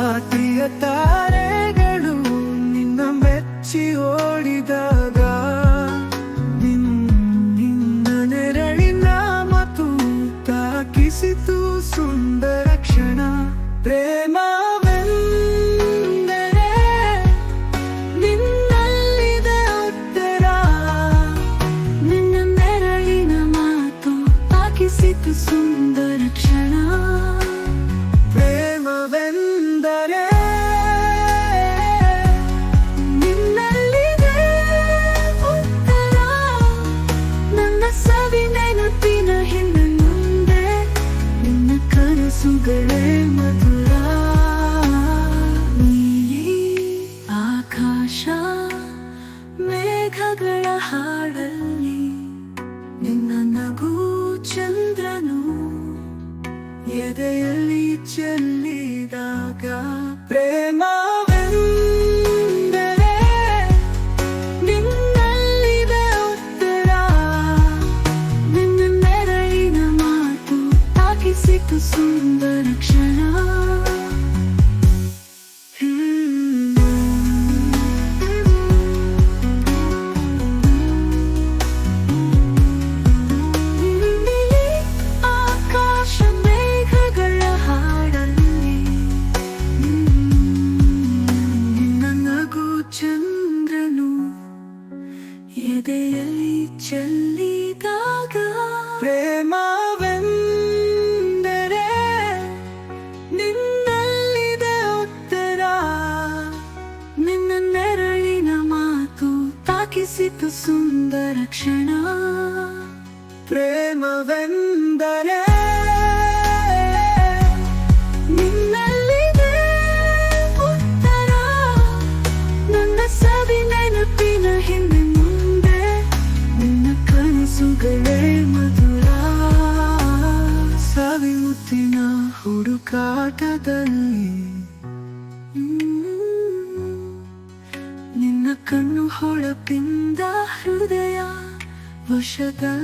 ರಾತ್ರಿಯ ತಾರೆಗಳು ನಿನ್ನ ಮೆಚ್ಚಿ ಓಡಿದಾಗ ನಿನ್ನ ನೆರಳಿನ ಮತ್ತು ತಾಕಿಸಿತು ಸುಂದರ ಕ್ಷಣ. ಪ್ರೇಮವೆಂದರೆ ನಿನ್ನಲ್ಲಿದೆ ಉತ್ತರ, ನಿನ್ನ ನೆರಳಿನ ಮಾತು ತಾಕಿಸಿತು ಸುಂದರ ಕ್ಷಣ. ಪ್ರೇಮವೆಂದರೆ ನಿನ್ನಲ್ಲಿದೆ ಉತ್ತರ, ನನ್ನ ಸವಿ ನೆನಪಿನ ಹಿಂದೆ ಮುಂದೆ ನಿನ್ನ ಕನಸುಗಳೇ ಮಧುರ. ಆಕಾಶ ಮೇಘಗಳ ಹಾಡಲ್ಲಿ ನಿನ್ನ ನಗು ಚಂದ್ರನು ಎದೆಯಲ್ಲಿ ಚೆಲ್ಲಿದಾಗ. ಪ್ರೇಮವೆಂದರೆ ನಿನ್ನಲ್ಲಿದೆ ಉತ್ತರ, ನಿನ್ನ ನೆರಳಿನ ಮಾತು ತಾಕಿಸಿತು ಸುಂದರ ಕ್ಷಣ. ಚಂದ್ರನು ಎದೆಯಲ್ಲಿ ಚೆಲ್ಲಿದಾಗ. ಪ್ರೇಮವೆಂದರೆ ನಿನ್ನಲ್ಲಿದೆ ಉತ್ತರ, ನಿನ್ನ ನೆರಳಿನ ಮಾತು ತಾಕಿಸಿತು ಸುಂದರ ಕ್ಷಣ. ಪ್ರೇಮವೆಂದರೆ ಸವಿ ನೆನಪಿನ ಹಿಂದೆ ಮುಂದೆ ನಿನ್ನ ಕನಸುಗಳೇ ಮಧುರ. ಸವಿಯುತ್ತಿನ ಹುಡುಕಾಟದಲ್ಲಿ ನಿನ್ನ ಕಣ್ಣು ಹೊಳಪಿಂದ ಹೃದಯ ವಶದಲ್ಲಾದಾಗ.